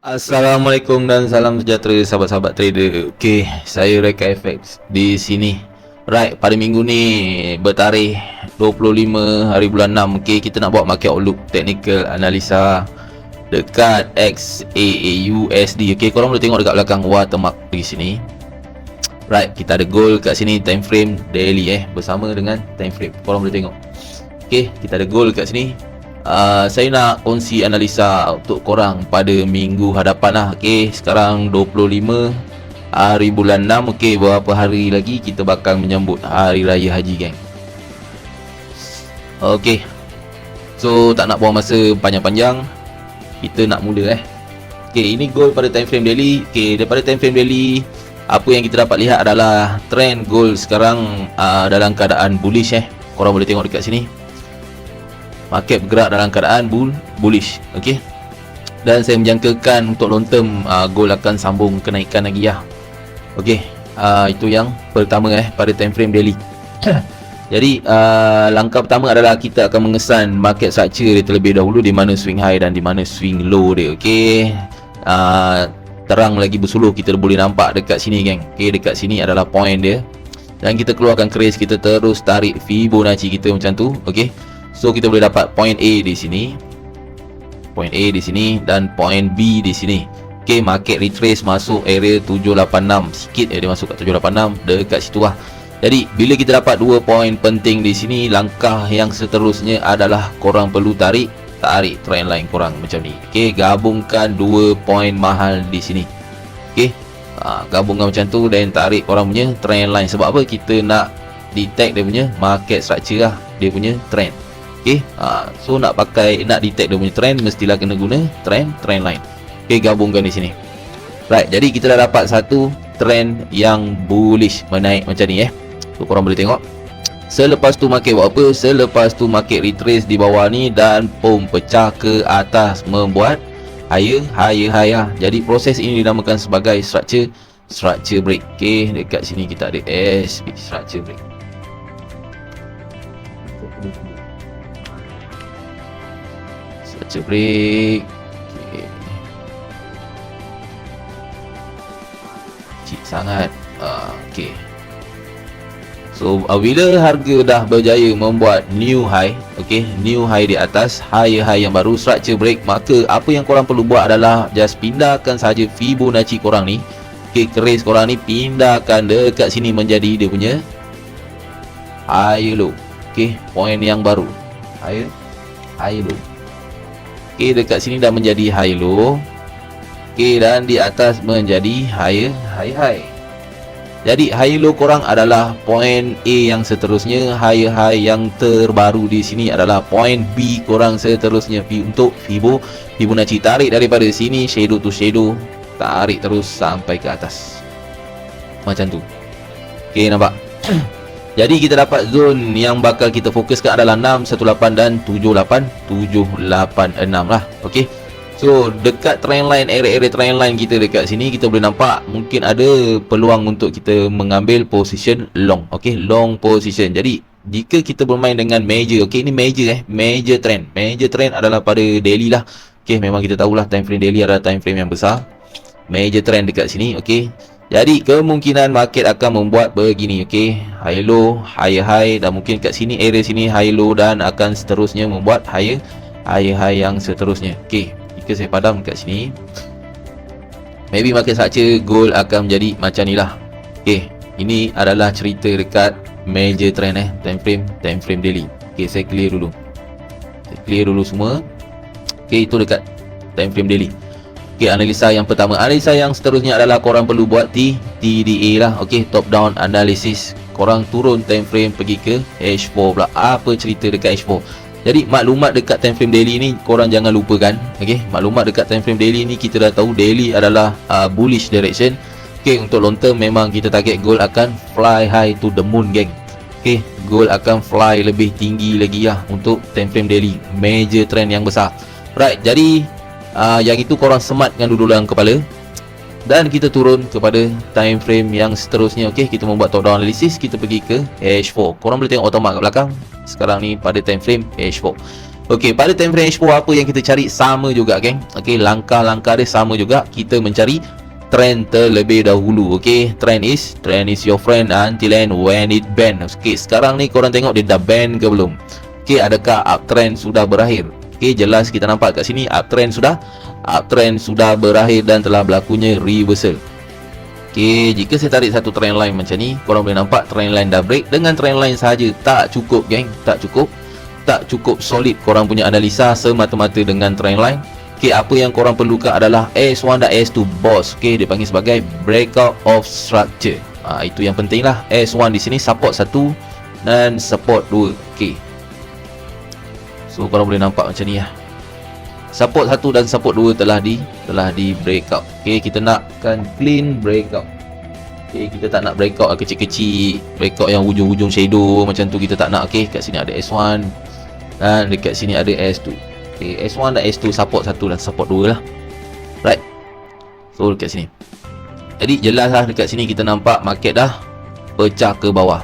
Assalamualaikum dan salam sejahtera sahabat-sahabat trader. Okey, saya Reka FX di sini. Right, pada minggu ni bertarikh 25 hari bulan 6. Okey, kita nak buat market outlook technical analisa dekat XAUSD. Okey, korang boleh tengok dekat belakang watermark di sini. Right, kita ada goal kat sini, time frame daily bersama dengan time frame. Korang boleh tengok. Okey, kita ada goal kat sini. Saya nak kongsi analisa untuk korang pada minggu hadapan lah. Okay, sekarang 25 hari bulan 6. Okay, beberapa hari lagi kita bakal menyambut Hari Raya Haji, geng. Okay, so tak nak buang masa panjang-panjang, kita nak mula Okay, ini goal pada time frame daily. Okay, daripada time frame daily, apa yang kita dapat lihat adalah trend gold sekarang dalam keadaan bullish. Korang boleh tengok dekat sini, market bergerak dalam keadaan bullish. Okey, dan saya menjangkakan untuk long term gold akan sambung kenaikan lagi ya. Okey, itu yang pertama pada time frame daily. Jadi langkah pertama adalah kita akan mengesan market structure dia terlebih dahulu, di mana swing high dan di mana swing low dia. Okey, terang lagi bersuluh kita boleh nampak dekat sini, geng. Okey, dekat sini adalah point dia, dan kita keluarkan keris, kita terus tarik Fibonacci kita macam tu. Okey, so kita boleh dapat point A di sini, point A di sini, dan point B di sini. Okey, market retrace masuk area 786 sikit, dia masuk kat 786 dekat situ lah. Jadi bila kita dapat dua point penting di sini, langkah yang seterusnya adalah korang perlu tarik trend line korang macam ni. Okey, gabungkan dua point mahal di sini. Okey, gabungkan macam tu dan tarik korang punya trend line. Sebab apa? Kita nak detect dia punya market structure lah, dia punya trend. Okay, so nak detect dia punya trend, mestilah kena guna trend line. Okay, gabungkan di sini. Right, jadi kita dah dapat satu trend yang bullish menaik macam ni So korang boleh tengok. Selepas tu market buat apa? Selepas tu market retrace di bawah ni dan pom pecah ke atas, membuat higher. Jadi proses ini dinamakan sebagai structure break. Okay, dekat sini kita ada SP structure break. Structure break. Okay, kecil sangat. Okay, so bila harga dah berjaya membuat new high, okay, new high di atas, high yang baru, structure break, maka apa yang korang perlu buat adalah just pindahkan saja Fibonacci korang ni. Okay, keris korang ni pindahkan dekat sini menjadi dia punya high low. Okay, point yang baru, high low. Okay, dekat sini dah menjadi high low. Okay, dan di atas menjadi high. Jadi high low korang adalah point A yang seterusnya, high yang terbaru di sini adalah point B korang seterusnya. Untuk Fibonacci, tarik daripada sini shadow to shadow, tarik terus sampai ke atas macam tu. Okay, nampak? Jadi kita dapat zone yang bakal kita fokuskan adalah 618 dan 786 lah. Okey, so dekat trend line, area trend line kita dekat sini, kita boleh nampak mungkin ada peluang untuk kita mengambil position long. Okey, long position. Jadi jika kita bermain dengan major, okey, ini major trend adalah pada daily lah. Okey, memang kita tahulah time frame daily adalah time frame yang besar. Major trend dekat sini. Okey, jadi kemungkinan market akan membuat begini. Okey, high low, high, dan mungkin kat sini, area sini high low, dan akan seterusnya membuat high yang seterusnya. Okey, jika saya padam kat sini, maybe market structure gold akan menjadi macam ni lah. Okey, ini adalah cerita dekat major trend time frame daily. Okey, saya clear dulu semua. Okey, itu dekat time frame daily. Okey, analisa yang pertama. Analisa yang seterusnya adalah korang perlu buat TDA lah. Okey, top down analysis. Korang turun time frame pergi ke H4 pula. Apa cerita dekat H4? Jadi maklumat dekat time frame daily ni korang jangan lupakan. Okey, maklumat dekat time frame daily ni kita dah tahu daily adalah bullish direction. Okey, untuk long term memang kita target gold akan fly high to the moon, geng. Okey, gold akan fly lebih tinggi lagi lah untuk time frame daily, major trend yang besar. Right, jadi yang itu korang sematkan dulu dalam kepala, dan kita turun kepada time frame yang seterusnya. Okey, kita membuat top down analysis, kita pergi ke H4. Korang boleh tengok otomat kat belakang sekarang ni pada time frame H4. Okey, pada time frame H4 apa yang kita cari sama juga geng. Okey, langkah-langkah dia sama juga. Kita mencari trend terlebih dahulu. Okey, trend is your friend until and when it bend. Okey, sekarang ni korang tengok dia dah bend ke belum? Okey, adakah uptrend sudah berakhir? Okey, jelas kita nampak kat sini uptrend sudah berakhir dan telah berlakunya reversal. Okey, jika saya tarik satu trend line macam ni, korang boleh nampak trend line dah break. Dengan trend line saja tak cukup geng, tak cukup solid korang punya analisa semata-mata dengan trend line. Okey, apa yang korang perlukan adalah S1 dan S2 boss. Okey, dia panggil sebagai breakout of structure. Itu yang penting lah. S1 di sini support 1 dan support 2. Okey, so korang boleh nampak macam ni lah. Support 1 dan support 2 telah di breakout. Okey, kita nakkan clean breakout. Okey, kita tak nak breakout kecil-kecil, breakout yang hujung-hujung shadow macam tu kita tak nak. Okey, kat sini ada S1 dan dekat sini ada S2. Okey, S1 dan S2 support 1 dan support 2 lah. Right. So dekat sini. Jadi jelas lah dekat sini kita nampak market dah pecah ke bawah.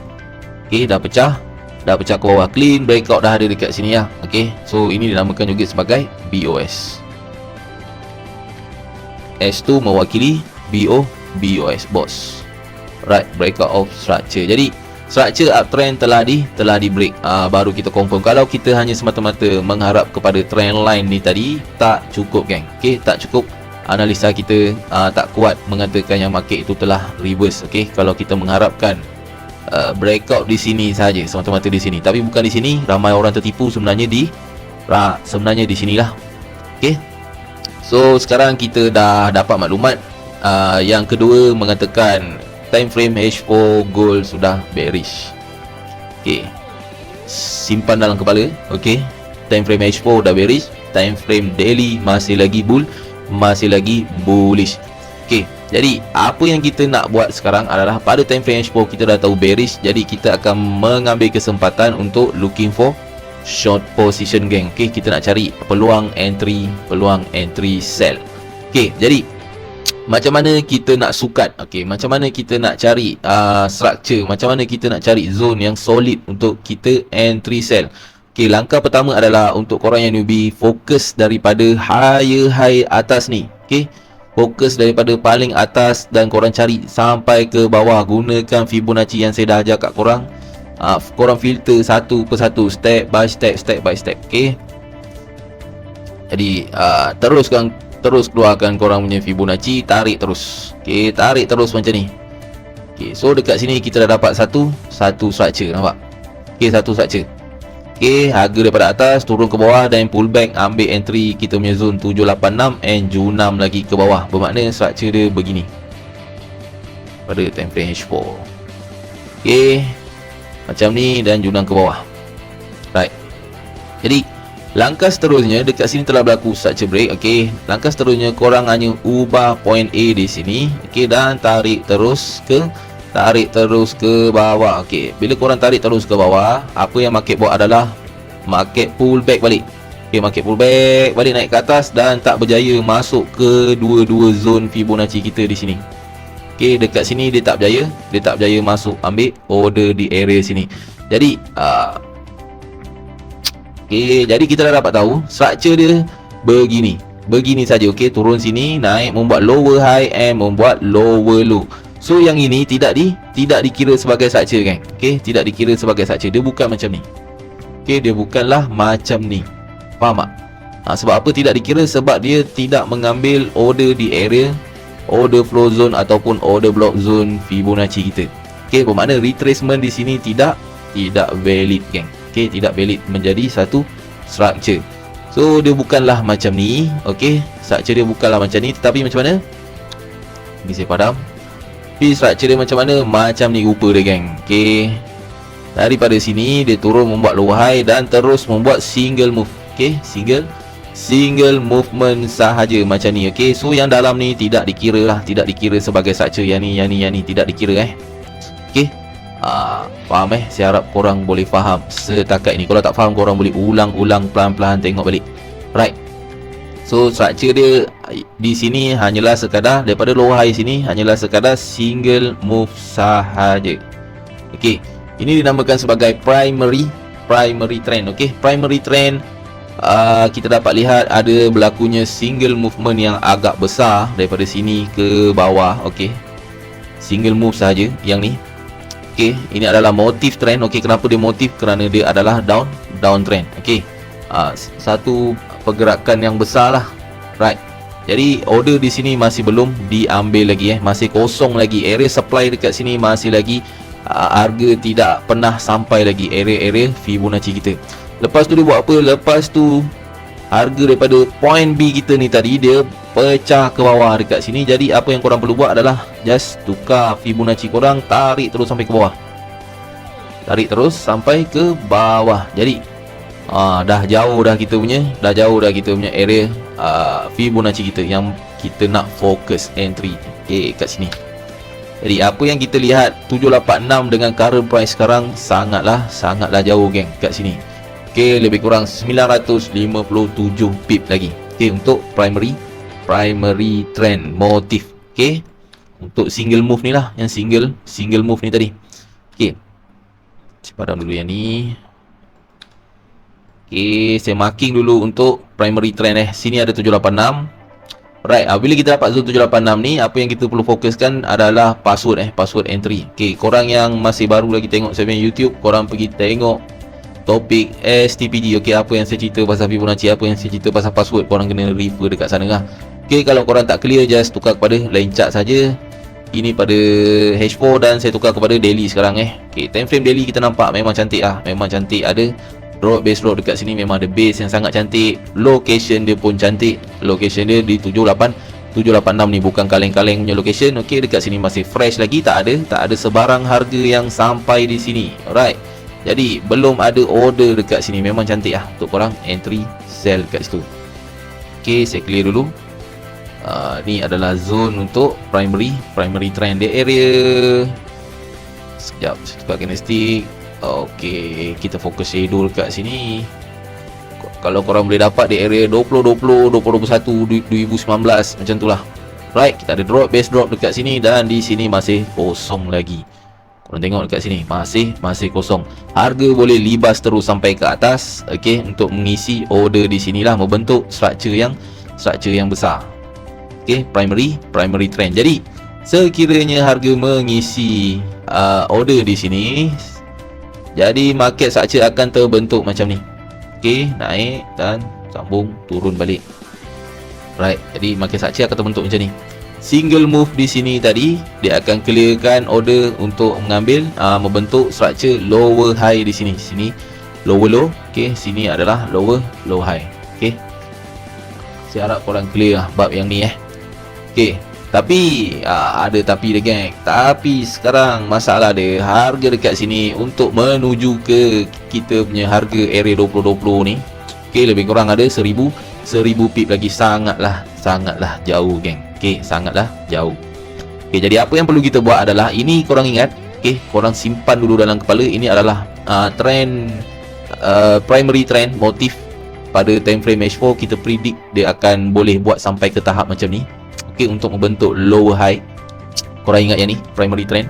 Okey, dah pecah ke bawah. Clean breakout dah ada dekat sini lah. Okey, so ini dinamakan juga sebagai BOS. S2 mewakili BOS boss. Right, breakout of structure. Jadi structure uptrend telah di break. Baru kita confirm. Kalau kita hanya semata-mata mengharap kepada trend line ni tadi, tak cukup geng. Okey, tak cukup. Analisa kita tak kuat mengatakan yang market itu telah reverse. Okey, kalau kita mengharapkan breakout di sini saja, semata-mata di sini. Tapi bukan di sini. Ramai orang tertipu sebenarnya di sinilah. Okey. So sekarang kita dah dapat maklumat. Yang kedua mengatakan time frame H4 gold sudah bearish. Okey, simpan dalam kepala. Okey, time frame H4 dah bearish, time frame daily masih lagi bullish. Okey, jadi apa yang kita nak buat sekarang adalah pada time frame H4 kita dah tahu bearish, jadi kita akan mengambil kesempatan untuk looking for short position geng. Okey, kita nak cari peluang entry sell. Okey, jadi macam mana kita nak sukat? Okey, macam mana kita nak cari structure? Macam mana kita nak cari zone yang solid untuk kita entry sell? Okey, langkah pertama adalah untuk korang yang newbie, fokus daripada higher high atas ni. Okey, fokus daripada paling atas dan korang cari sampai ke bawah. Gunakan Fibonacci yang saya dah ajar kat korang. Korang filter satu persatu, step by step. Okey, jadi terus keluarkan korang punya Fibonacci, tarik terus. Okey, tarik terus macam ni. Okey, so dekat sini kita dah dapat satu structure, nampak? Okey, satu structure. Okey, harga daripada atas turun ke bawah dan pullback, ambil entry kita punya zone 786 and Ju6 lagi ke bawah. Bermakna structure dia begini pada time frame H4. Okey, macam ni dan Ju6 ke bawah. Right. Jadi langkah seterusnya dekat sini telah berlaku structure break. Okey, langkah seterusnya korang hanya ubah point A di sini. Okey, dan tarik terus ke bawah. Okey, bila korang tarik terus ke bawah, apa yang market buat adalah market pull back balik. Okey, market pull back balik naik ke atas dan tak berjaya masuk ke dua zone Fibonacci kita di sini. Okey, dekat sini dia tak berjaya masuk ambil order di area sini. Jadi okey, jadi kita dah dapat tahu structure dia begini saja. Okey, turun sini, naik, membuat lower high and membuat lower low. So yang ini tidak dikira sebagai structure kan. Okey, tidak dikira sebagai structure. Dia bukan macam ni. Okey, dia bukanlah macam ni. Faham tak? Sebab apa tidak dikira? Sebab dia tidak mengambil order di area order flow zone ataupun order block zone Fibonacci kita. Okey, bermakna retracement di sini tidak valid geng. Okey, tidak valid menjadi satu structure. So dia bukanlah macam ni. Okey, structure dia bukanlah macam ni, tetapi macam mana? Ni saya padam. Tapi structure dia macam mana? Macam ni rupa dia geng. Okey, daripada sini dia turun membuat low high dan terus membuat single move. Okey, single movement sahaja macam ni. Okey, so yang dalam ni tidak dikira sebagai structure. Yang ni tidak dikira Okey, faham saya harap korang boleh faham setakat ini. Kalau tak faham, korang boleh ulang-ulang pelan-pelan tengok balik. Right. So structure dia di sini hanyalah sekadar daripada low high sini hanyalah sekadar single move sahaja. Okey, ini dinamakan sebagai primary trend. Okey, primary trend kita dapat lihat ada berlakunya single movement yang agak besar daripada sini ke bawah. Okey, single move saja yang ni. Okey, ini adalah motif trend. Okey, kenapa dia motif? Kerana dia adalah down trend. Okey, satu pergerakan yang besar lah, right? Jadi order di sini masih belum diambil lagi, masih kosong lagi. Area supply dekat sini masih lagi, harga tidak pernah sampai lagi area Fibonacci kita. Lepas tu dia buat apa? Lepas tu harga daripada point B kita ni tadi dia pecah ke bawah dekat sini. Jadi apa yang korang perlu buat adalah just tukar Fibonacci korang, tarik terus sampai ke bawah. Tarik terus sampai ke bawah. Jadi dah jauh dah kita punya area Fibonacci kita yang kita nak fokus entry. Okay, kat sini. Jadi apa yang kita lihat 786 dengan current price sekarang sangatlah jauh geng kat sini. Okay, lebih kurang 957 pip lagi. Okay, untuk primary trend motif. Okay, untuk single move ni lah, yang single move ni tadi. Okay, saya padam dulu yang ni. Okay, saya marking dulu untuk primary trend. Sini ada 786. Right, bila kita dapat zone 786 ni, apa yang kita perlu fokuskan adalah password entry. Okay, korang yang masih baru lagi tengok saya punya YouTube, korang pergi tengok topik STPG. Okey, apa yang saya cerita pasal Fibonacci, apa yang saya cerita pasal password, korang kena refer dekat sana lah. Okey, kalau korang tak clear, just tukar kepada lain chart saja. Ini pada H4 dan saya tukar kepada daily sekarang. Okey, time frame daily kita nampak memang cantik lah, memang cantik. Ada drop base drop dekat sini, memang ada base yang sangat cantik. Location dia pun cantik, location dia di 786 ni, bukan kaleng-kaleng punya location. Okey, dekat sini masih fresh lagi, tak ada sebarang harga yang sampai di sini. Alright, jadi belum ada order dekat sini, memang cantik lah untuk korang entry sell kat situ. Okey, saya clear dulu. Ni adalah zone untuk primary trend. Dia area, sekejap saya tukar candlestick. Okey, kita fokus shadow dekat sini. Kalau korang boleh dapat di area 2020, 2021, 2019 macam tu lah. Right, kita ada drop base drop dekat sini dan di sini masih kosong lagi. Korang tengok dekat sini masih kosong. Harga boleh libas terus sampai ke atas. Okey, untuk mengisi order di sinilah, membentuk structure yang besar. Okey, primary trend. Jadi sekiranya harga mengisi order di sini, jadi market structure akan terbentuk macam ni. Okey, naik dan sambung turun balik. Right, jadi market structure akan terbentuk macam ni. Single move di sini tadi, dia akan clearkan order untuk mengambil, membentuk structure lower high di sini. Sini lower low. Okey, sini adalah lower low high. Okey, saya harap korang clear lah bab yang ni. Okey, tapi ada tapi dia geng. Tapi sekarang masalah dia, harga dekat sini untuk menuju ke kita punya harga area 2020 ni, okey, lebih kurang ada 1000 pip lagi. Sangatlah jauh geng. Okey, sangatlah jauh. Okey, jadi apa yang perlu kita buat adalah, ini korang ingat, okey, korang simpan dulu dalam kepala. Ini adalah trend, primary trend motif pada time frame H4. Kita predict dia akan boleh buat sampai ke tahap macam ni. Okey, untuk membentuk lower high. Korang ingat yang ni, primary trend.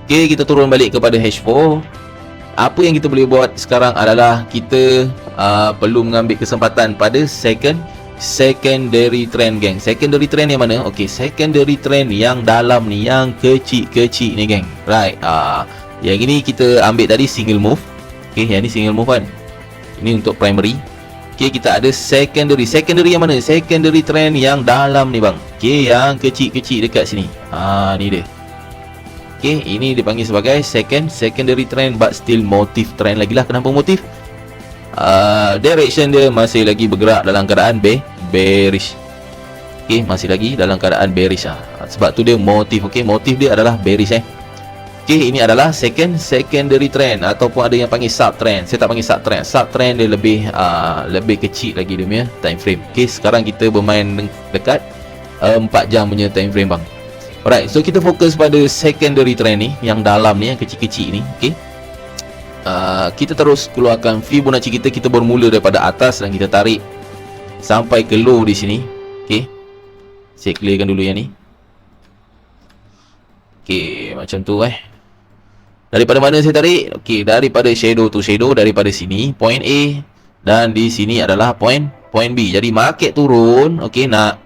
Okey, kita turun balik kepada H4. Apa yang kita boleh buat sekarang adalah kita perlu mengambil kesempatan pada secondary trend geng. Secondary trend yang mana? Okey, secondary trend yang dalam ni, yang kecil-kecil ni geng. Right, yang ini kita ambil tadi single move. Okey, yang ni single move kan. Ini untuk primary. Okey, kita ada secondary. Secondary yang mana? Secondary trend yang dalam ni bang. Okey, yang kecil-kecil dekat sini. Ni dia. Okey, ini dipanggil sebagai secondary trend, but still motif trend lagi lah. Kenapa motif? Direction dia masih lagi bergerak dalam keadaan bearish. Okey, masih lagi dalam keadaan bearish sebab tu dia motif. Okey, motif dia adalah bearish. Okey, ini adalah secondary trend, ataupun ada yang panggil sub trend. Saya tak panggil sub trend. Sub trend dia lebih kecil lagi dia punya time frame. Okey, sekarang kita bermain dekat 4 jam punya time frame bang. Alright, so kita fokus pada secondary trend ni, yang dalam ni, yang kecil-kecil ni. Okey, kita terus keluarkan Fibonacci kita. Kita bermula daripada atas dan kita tarik sampai ke low di sini. Okey, saya clearkan dulu yang ni. Okey, macam tu Daripada mana saya tarik? Okey, daripada shadow to shadow, daripada sini point A dan di sini adalah point B. Jadi market turun, okey, nak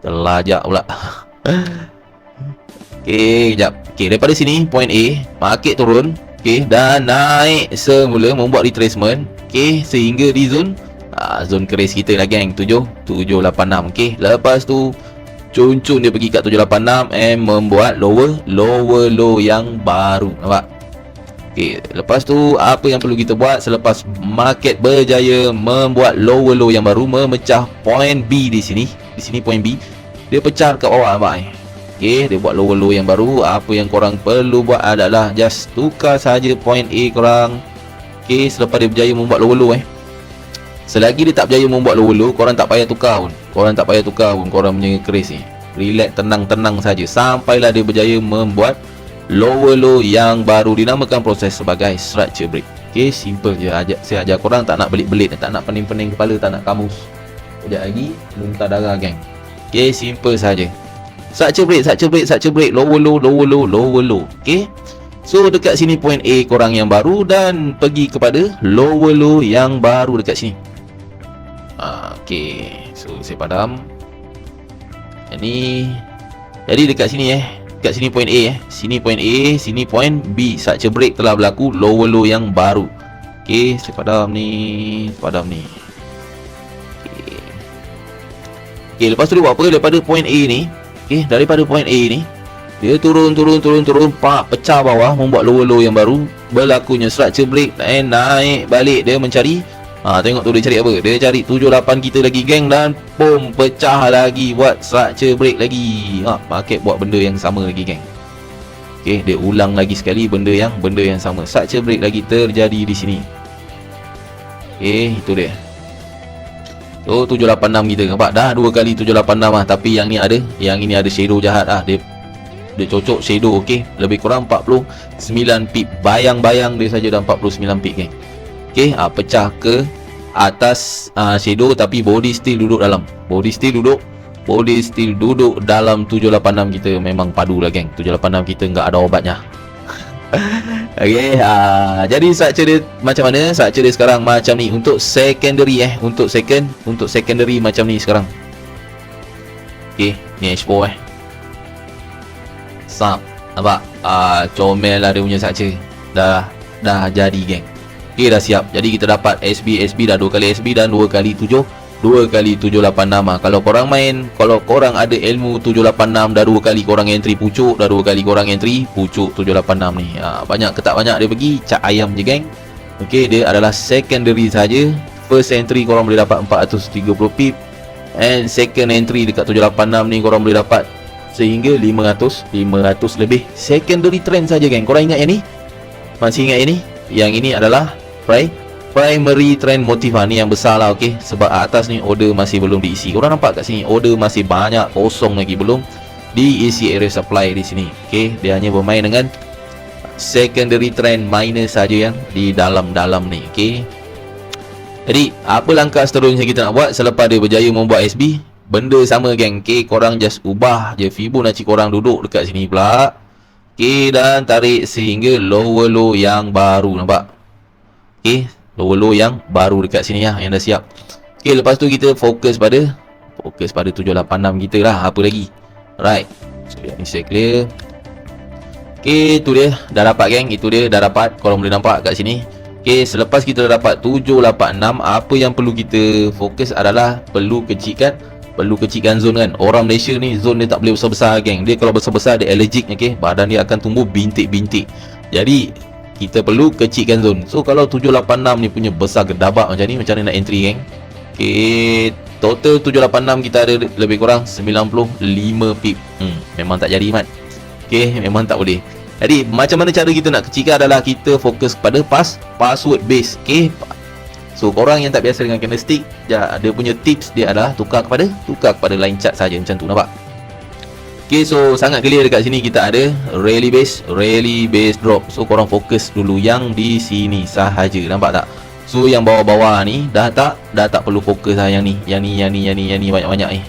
terlajak pula. Okey, kejap. Okey, daripada sini point A, market turun, okey, dan naik semula membuat retracement, okey, sehingga di zone keris kita lah geng, 786. okey. Lepas tu cuncun dia pergi kat 786 and membuat lower low yang baru, nampak? Okey, lepas tu apa yang perlu kita buat selepas market berjaya membuat lower low yang baru, memecah point B di sini. Di sini point B. Dia pecah kat bawah, nampak? Okey, dia buat lower low yang baru. Apa yang korang perlu buat adalah just tukar saja point A korang. Okey, selepas dia berjaya membuat lower low selagi dia tak berjaya membuat lower low, korang tak payah tukar pun. Korang punya keris ni. Relax, tenang-tenang saja sampailah dia berjaya membuat lower low yang baru. Dinamakan proses sebagai structure break. Okey, simple je. Saya ajar korang, tak nak belit-belit, tak nak pening-pening kepala, tak nak kamus. Sekejap lagi muntah darah geng. Okey, simple saja. Structure break, lower low. Okey. So dekat sini point A korang yang baru dan pergi kepada lower low yang baru dekat sini. Okey, so saya padam. Ini jadi dekat sini dekat sini point A sini point A, sini point B. Structure break telah berlaku, lower low yang baru. Okey, saya padam ni. Okey, lepas tu dia buat apa? Daripada point A ni, okey, daripada point A ni dia turun, pak, pecah bawah, membuat lower low yang baru, berlakunya structure break dan naik balik. Dia mencari, tengok tu dia cari apa? Dia cari 78 kita lagi geng, dan boom, pecah lagi, buat structure break lagi. Market buat benda yang sama lagi geng. Okey, dia ulang lagi sekali benda yang sama. Structure break lagi terjadi di sini. Okey, itu dia. So 786 kita, nampak dah 2 kali 786 tapi yang ini ada shadow jahat dia cocok shadow. Okey, lebih kurang 49 pip, bayang-bayang dia saja dah 49 pip geng. Okey, pecah ke atas shadow tapi body still duduk dalam. Body still duduk dalam 786 kita. Memang padu lah geng. 786 kita enggak ada obatnya. Okey, jadi structure dia macam mana? Structure dia sekarang macam ni untuk secondary untuk secondary macam ni sekarang. Okey, ni H4 Sap, nampak? Comel lah dia punya structure. Dah jadi geng. Okey, dah siap. Jadi kita dapat SB dah 2 kali SB dan 2 kali 786. Kalau korang ada ilmu 786, dah 2 kali korang entry pucuk, 786 ni. Banyak ke tak banyak dia pergi cak ayam je geng. Okey, dia adalah secondary saja. First entry korang boleh dapat 430 pip, and second entry dekat 786 ni korang boleh dapat sehingga 500 lebih. Secondary trend saja geng. Korang ingat yang ni? Masih ingat yang ni? Yang ini adalah primary trend motif. Ni yang besar lah. Okey, sebab atas ni order masih belum diisi. Korang nampak kat sini order masih banyak kosong lagi, belum diisi area supply di sini. Okey, dia hanya bermain dengan secondary trend minus saja yang di dalam-dalam ni. Okey, jadi apa langkah seterusnya kita nak buat selepas dia berjaya membuat SB? Benda sama geng. Okey, korang just ubah je Fibonacci korang, duduk dekat sini pula. Okey, dan tarik sehingga lower low yang baru, nampak? Okey, lower low yang baru dekat sini yang dah siap. Okey, lepas tu kita fokus pada 786 kita lah. Apa lagi? Right. So yang ni saya clear. Okey, itu dia dah dapat geng. Itu dia dah dapat. Korang boleh nampak kat sini. Okey, selepas kita dah dapat 786, apa yang perlu kita fokus adalah perlu kecilkan zone kan. Orang Malaysia ni zone dia tak boleh besar-besar geng. Dia kalau besar-besar dia allergic. Okey, badan dia akan tumbuh bintik-bintik. Jadi kita perlu kecilkan zone. So kalau 786 ni punya besar gedabak macam ni, macam mana nak entry geng? Okey, total 786 kita ada lebih kurang 95 pip. Memang tak jadi mat. Okey, memang tak boleh. Jadi macam mana cara kita nak kecilkan adalah kita fokus kepada password base. Okey, so korang yang tak biasa dengan candlestick, dia punya tips dia adalah tukar kepada line chart saja macam tu, nampak? Okey, so sangat clear dekat sini. Kita ada rally base drop. So korang fokus dulu yang di sini sahaja, nampak tak? So yang bawah-bawah ni dah tak perlu fokus lah. Yang ni banyak-banyak ni.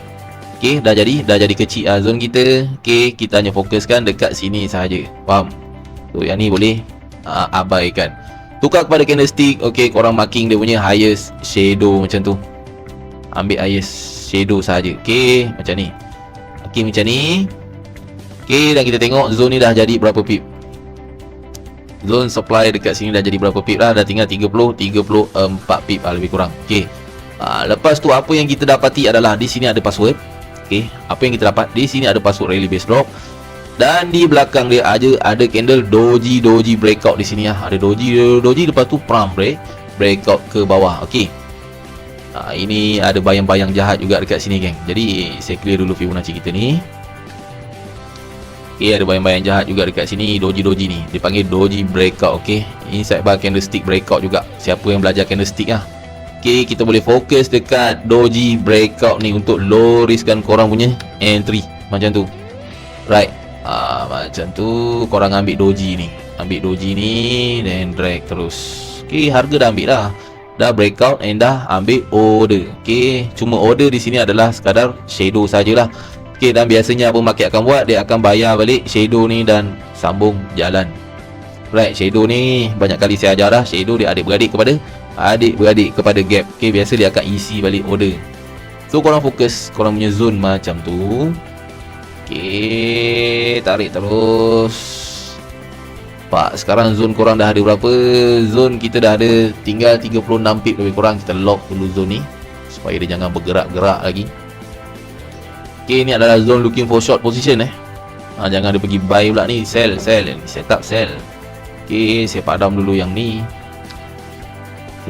Okey, dah jadi kecil zone kita. Okey, kita hanya fokuskan dekat sini sahaja. Faham? So yang ni boleh abaikan. Tukar kepada candlestick. Okey, korang marking dia punya highest shadow macam tu. Ambil highest shadow saja. Okey, macam ni. Okey, macam ni. Okey, dan kita tengok zone ni dah jadi berapa pip. Zone supply dekat sini dah jadi berapa pip lah. Dah tinggal 34 pip lah, lebih kurang. Okey. Lepas tu apa yang kita dapati adalah di sini ada password. Okey, apa yang kita dapat? Di sini ada password rally base drop. Dan di belakang dia ada candle doji breakout di sini lah. Ada doji lepas tu pump breakout ke bawah. Okey. Ini ada bayang-bayang jahat juga dekat sini, geng. Jadi saya clear dulu Fibonacci kita ni. Okey, ada bayang-bayang jahat juga dekat sini. Doji ni dipanggil doji breakout. Okey, ini sidebar candlestick breakout juga. Siapa yang belajar candlestick lah. Okey, kita boleh fokus dekat doji breakout ni untuk low riskkan korang punya entry macam tu. Right. Macam tu korang ambil doji ni. Dan drag terus. Okey, harga dah ambil dah. Dah breakout and dah ambil order. Okey, cuma order di sini adalah sekadar shadow sajalah. Okey, dan biasanya apa market akan buat, dia akan bayar balik shadow ni dan sambung jalan. Right, shadow ni banyak kali saya ajar dah. Shadow dia adik-beradik kepada gap. Okey, biasa dia akan isi balik order. So korang fokus korang punya zone macam tu. Okey, tarik terus. Pak, sekarang zone korang dah ada berapa? Zone kita dah ada tinggal 36 pip lebih kurang. Kita lock dulu zone ni supaya dia jangan bergerak-gerak lagi. Okey, ni adalah zone looking for short position jangan dia pergi buy pula ni. Sell, set up sell. Okey, saya padam dulu yang ni.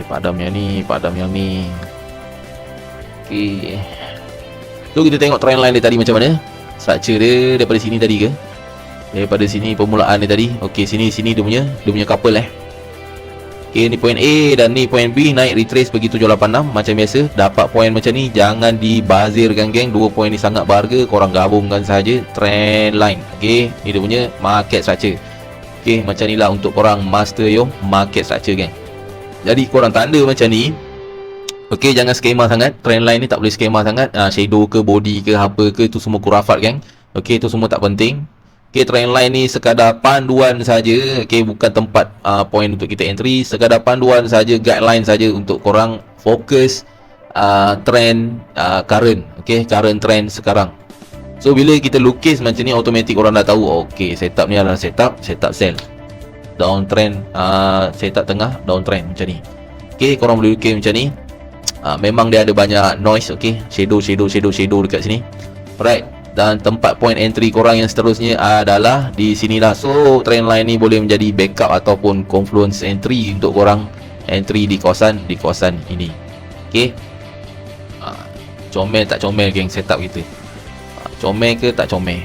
Padam yang ni. Okey. So kita tengok trend line dia tadi macam mana. Structure dia daripada sini tadi ke? Daripada sini permulaan dia tadi. Okey, sini dia punya couple Okey, ni point A dan ni point B, naik retrace pergi 786 macam biasa. Dapat point macam ni jangan dibazirkan, geng. Dua point ni sangat berharga, korang gabungkan saja trend line. Okey, ni dia punya market structure. Okey, macam ni lah untuk korang master your market structure, geng. Jadi korang tanda macam ni. Okey, jangan skema sangat. Trend line ni tak boleh skema sangat. Shadow ke body ke apa ke, tu semua kurafat, geng. Okey, tu semua tak penting. Okey, trend line ni sekadar panduan saja. Okey, bukan tempat point untuk kita entry. Sekadar panduan saja, guideline saja untuk korang fokus trend current. Okey, current trend sekarang. So bila kita lukis macam ni, automatic korang dah tahu. Okey, setup ni adalah setup sell. Downtrend, setup tengah, downtrend macam ni. Okey, korang boleh lukis macam ni. Memang dia ada banyak noise. Okey, shadow dekat sini. Alright. Dan tempat point entry korang yang seterusnya adalah di sinilah. So trend line ni boleh menjadi backup ataupun confluence entry untuk korang entry di kawasan ini. Okey. Comel tak comel, geng, setup kita. Comel ke tak comel.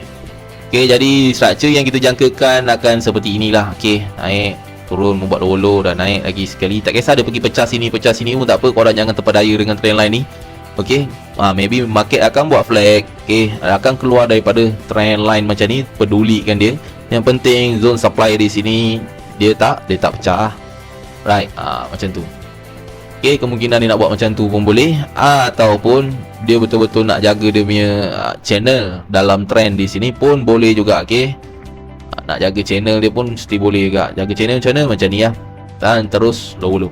Okey, jadi structure yang kita jangkakan akan seperti inilah. Okey, naik turun, membuat low dan naik lagi sekali. Tak kisah dia pergi pecah sini pun tak apa. Korang jangan terpedaya dengan trend line ni. Okey, maybe market akan buat flag. Okey, akan keluar daripada trend line macam ni, pedulikan dia. Yang penting zone supply di sini dia tak pecah. Right, macam tu. Okey, kemungkinan dia nak buat macam tu pun boleh, ataupun dia betul-betul nak jaga dia punya channel dalam trend di sini pun boleh juga. Okey, nak jaga channel dia pun mesti boleh juga. Jaga channel macam mana? Macam ni lah. Dan terus low.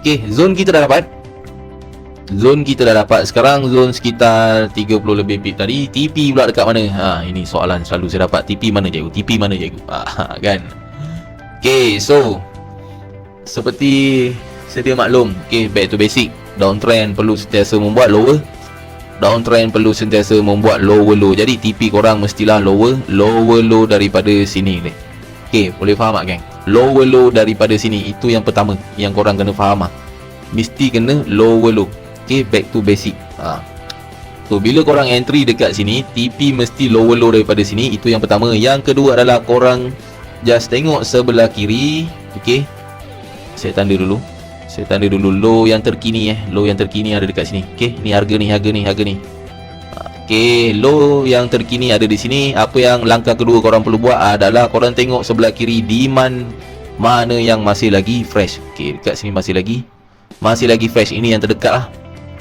Okey, zone kita dah dapat. Sekarang zone sekitar 30 lebih pip tadi. TP pula dekat mana? Ini soalan selalu saya dapat. TP mana cikgu? Kan. Okey, so seperti sedia maklum, okey, back to basic. Downtrend perlu sentiasa membuat lower. Low. Jadi TP korang mestilah lower low daripada sini ni. Okey, boleh faham tak, geng? Lower low daripada sini, itu yang pertama yang korang kena faham. Mesti kena lower low. Okey, back to basic. So bila korang entry dekat sini, TP mesti lower low daripada sini. Itu yang pertama. Yang kedua adalah korang just tengok sebelah kiri. Okey, saya tanda dulu low yang terkini. Low yang terkini ada dekat sini. Okey, ni harga ni. Okey, low yang terkini ada di sini. Apa yang langkah kedua korang perlu buat adalah korang tengok sebelah kiri demand mana yang masih lagi fresh. Okey, dekat sini masih lagi fresh. Ini yang terdekat lah.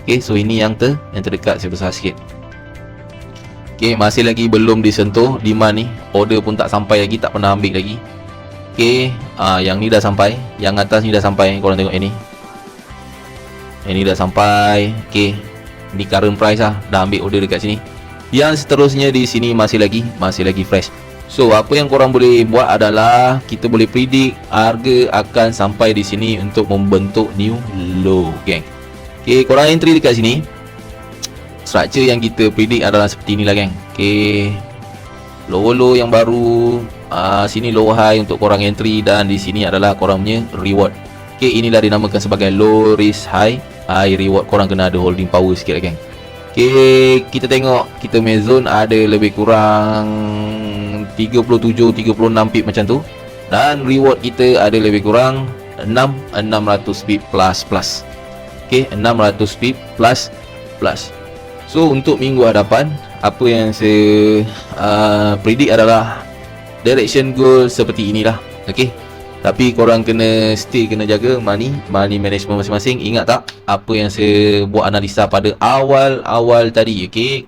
Okey, so ini yang terdekat. Saya besar sikit. Okey, masih lagi belum disentuh demand ni. Order pun tak sampai lagi, tak pernah ambil lagi. Okey, Yang ni dah sampai, yang atas ni dah sampai. Korang tengok ini dah sampai. Okey, ni current price lah, dah ambil order dekat sini. Yang seterusnya di sini masih lagi fresh. So apa yang korang boleh buat adalah kita boleh predict harga akan sampai di sini untuk membentuk new low, geng. Okey, korang entry dekat sini. Structure yang kita predict adalah seperti inilah, geng. Okey, low yang baru, sini low high untuk korang entry, dan di sini adalah korang punya reward. Okey, inilah dinamakan sebagai low risk high reward. Korang kena ada holding power sikit lah, geng. Okey, kita tengok kita punya zone ada lebih kurang 37-36 pip macam tu, dan reward kita ada lebih kurang 600 pip plus. Okey, 600 pip plus. So untuk minggu hadapan, apa yang saya predict adalah direction goal seperti inilah. Okey, tapi korang still kena jaga money management masing-masing. Ingat tak apa yang saya buat analisa pada awal tadi? Okey,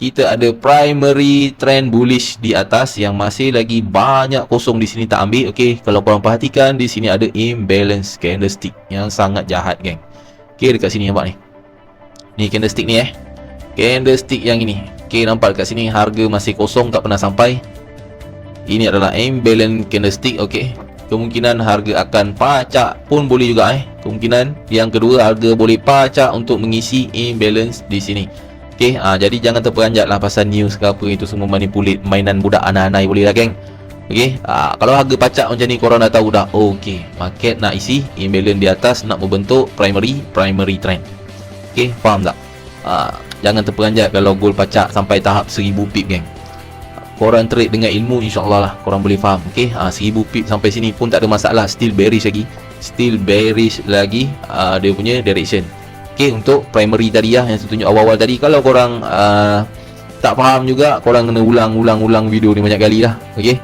kita ada primary trend bullish di atas yang masih lagi banyak kosong di sini tak ambil. Okey, kalau korang perhatikan di sini ada imbalance candlestick yang sangat jahat, geng. Okey, dekat sini nampak ni candlestick ni candlestick yang ini. Okey, nampak dekat sini harga masih kosong, tak pernah sampai. Ini adalah imbalance candlestick. Okey, kemungkinan harga akan pacak pun boleh juga. Kemungkinan yang kedua, harga boleh pacak untuk mengisi imbalance di sini. Okey, jadi jangan terperanjat lah pasal news ke apa, itu semua manipulate, mainan budak anak-anak boleh lah, geng. Okey, kalau harga pacak macam ni korang dah tahu dah. Okey, market nak isi imbalance di atas, nak membentuk primary trend. Okey, faham tak? Jangan terperanjat kalau gold pacak sampai tahap 1000 pip, geng. Korang trade dengan ilmu, insyaAllah lah korang boleh faham. Okey, 1000 pip sampai sini pun tak ada masalah, still bearish lagi dia punya direction. Okey, untuk primary tadi yang saya tunjuk awal-awal tadi, kalau korang tak faham juga, korang kena ulang video ni banyak kali lah. Okey,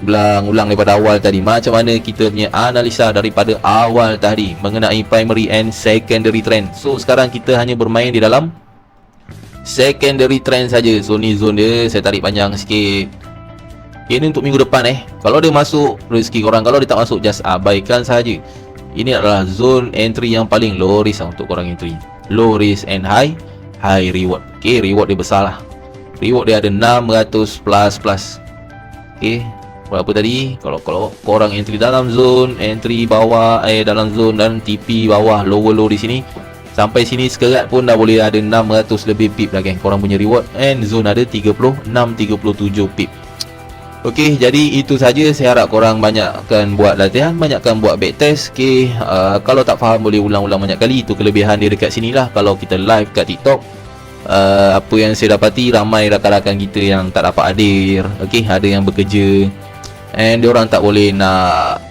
ulang daripada awal tadi, macam mana kita punya analisa daripada awal tadi mengenai primary and secondary trend. So sekarang kita hanya bermain di dalam secondary trend saja. So ni zone dia, saya tarik panjang sikit. Ini untuk minggu depan. Kalau dia masuk, rezeki korang. Kalau dia tak masuk, just abaikan saja. Ini adalah zone entry yang paling low risk untuk korang entry. Low risk and high reward. Okey, reward dia besar lah. Reward dia ada 600 plus. Okey, berapa tadi? Kalau korang entry dalam zone, entry bawah, dalam zone dan TP bawah, low di sini, sampai sini sekerat pun dah boleh ada 600 lebih pip dah, geng. Korang punya reward, and zone ada 36-37 pip. Okey, jadi itu saja. Saya harap korang banyakkan buat latihan, banyakkan buat backtest. Okey, kalau tak faham boleh ulang-ulang banyak kali. Itu kelebihan dia dekat sini lah. Kalau kita live kat TikTok, apa yang saya dapati, ramai rakan-rakan kita yang tak dapat hadir. Okey, ada yang bekerja, and diorang tak boleh nak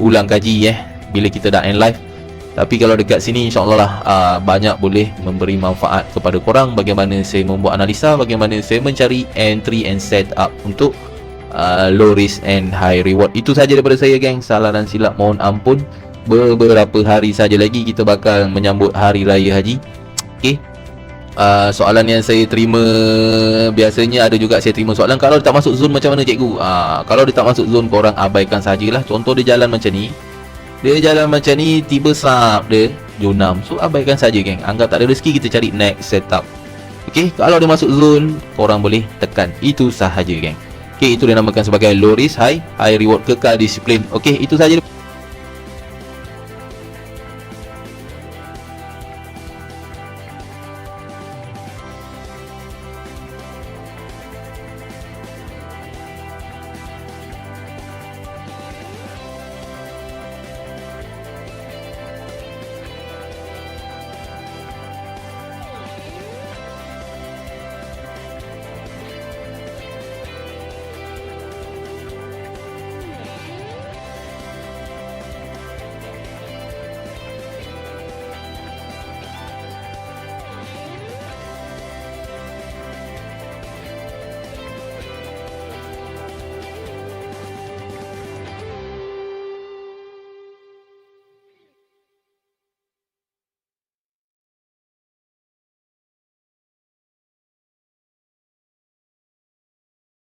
ulang kaji bila kita dah end live. Tapi kalau dekat sini, insyaAllah lah banyak boleh memberi manfaat kepada korang. Bagaimana saya membuat analisa, bagaimana saya mencari entry and set up untuk low risk and high reward. Itu saja daripada saya, geng. Salah dan silap mohon ampun. Beberapa hari saja lagi kita bakal menyambut Hari Raya Haji. Okey, soalan yang saya terima, biasanya ada juga saya terima soalan, kalau dia tak masuk zone macam mana, cikgu? Kalau dia tak masuk zone, korang abaikan sajalah. Contoh dia jalan macam ni, tiba sap dia jonam, so abaikan saja, geng. Anggap tak ada rezeki, kita cari next setup. Okey, kalau dia masuk zone, korang boleh tekan. Itu sahaja, geng. Okey, itu dinamakan sebagai low risk high reward, kekal disiplin. Okey, itu sahaja.